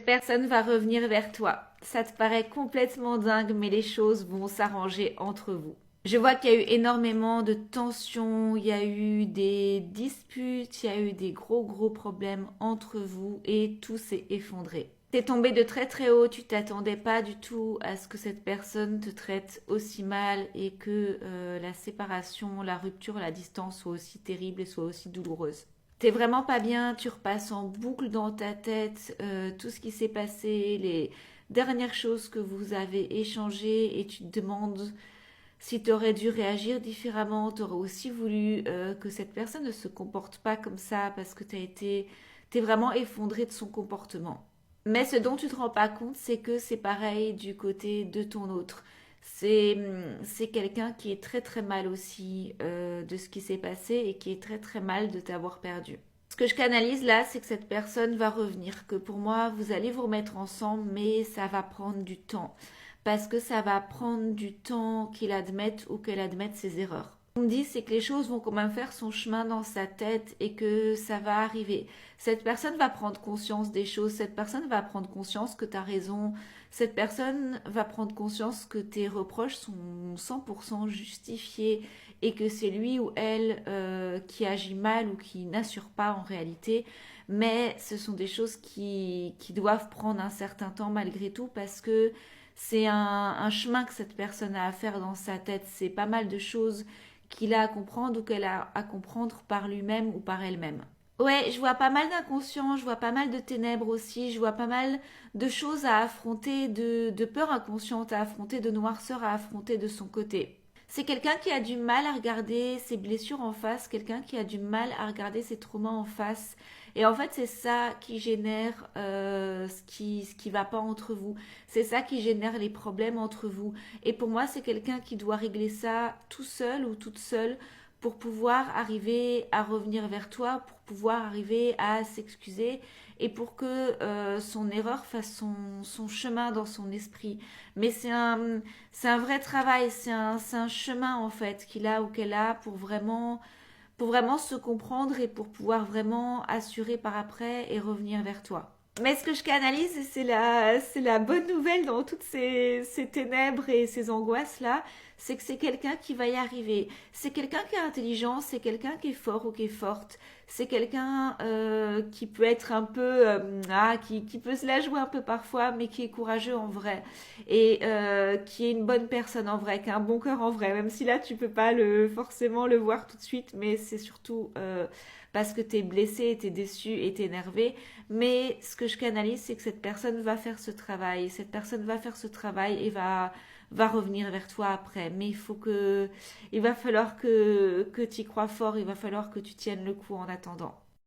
personne va revenir vers toi. Ça te paraît complètement dingue, mais les choses vont s'arranger entre vous. Je vois qu'il y a eu énormément de tensions, il y a eu des disputes, il y a eu des gros problèmes entre vous et tout s'est effondré. T'es tombé de très très haut, tu t'attendais pas du tout à ce que cette personne te traite aussi mal et que la séparation, la rupture, la distance soit aussi terrible et soit aussi douloureuse. T'es vraiment pas bien, tu repasses en boucle dans ta tête tout ce qui s'est passé, les dernières choses que vous avez échangées et tu te demandes si tu aurais dû réagir différemment, tu aurais aussi voulu que cette personne ne se comporte pas comme ça parce que t'es vraiment effondré de son comportement. Mais ce dont tu te rends pas compte, c'est que c'est pareil du côté de ton autre. C'est quelqu'un qui est très très mal aussi de ce qui s'est passé et qui est très très mal de t'avoir perdu. Ce que je canalise là, c'est que cette personne va revenir, que pour moi, vous allez vous remettre ensemble, mais ça va prendre du temps. Parce que ça va prendre du temps qu'il admette ou qu'elle admette ses erreurs. On me dit, c'est que les choses vont quand même faire son chemin dans sa tête et que ça va arriver. Cette personne va prendre conscience des choses, cette personne va prendre conscience que tu as raison, cette personne va prendre conscience que tes reproches sont 100% justifiés et que c'est lui ou elle qui agit mal ou qui n'assure pas en réalité. Mais ce sont des choses qui doivent prendre un certain temps malgré tout parce que c'est un chemin que cette personne a à faire dans sa tête. C'est pas mal de choses qu'il a à comprendre ou qu'elle a à comprendre par lui-même ou par elle-même. Ouais, je vois pas mal d'inconscient, je vois pas mal de ténèbres aussi, je vois pas mal de choses à affronter, de peurs inconscientes à affronter, de noirceur à affronter de son côté. C'est quelqu'un qui a du mal à regarder ses blessures en face, quelqu'un qui a du mal à regarder ses traumas en face. Et en fait, c'est ça qui génère ce qui va pas entre vous. C'est ça qui génère les problèmes entre vous. Et pour moi, c'est quelqu'un qui doit régler ça tout seul ou toute seule pour pouvoir arriver à revenir vers toi, pour pouvoir arriver à s'excuser et pour que son erreur fasse son chemin dans son esprit. Mais c'est un vrai travail, c'est un chemin en fait qu'il a ou qu'elle a pour vraiment se comprendre et pour pouvoir vraiment assurer par après et revenir vers toi. Mais ce que je canalise, et c'est la bonne nouvelle dans toutes ces ténèbres et ces angoisses-là, c'est que c'est quelqu'un qui va y arriver. C'est quelqu'un qui est intelligent, c'est quelqu'un qui est fort ou qui est forte. C'est quelqu'un qui peut être un peu, qui peut se la jouer un peu parfois, mais qui est courageux en vrai. Et qui est une bonne personne en vrai, qui a un bon cœur en vrai. Même si là, tu peux pas forcément le voir tout de suite, mais c'est surtout parce que t'es blessé, t'es déçu et t'es énervé. Mais ce que je canalise, c'est que cette personne va faire ce travail. Cette personne va faire ce travail et va revenir vers toi après. Mais il va falloir que tu y crois fort. Il va falloir que tu tiennes le coup en attendant.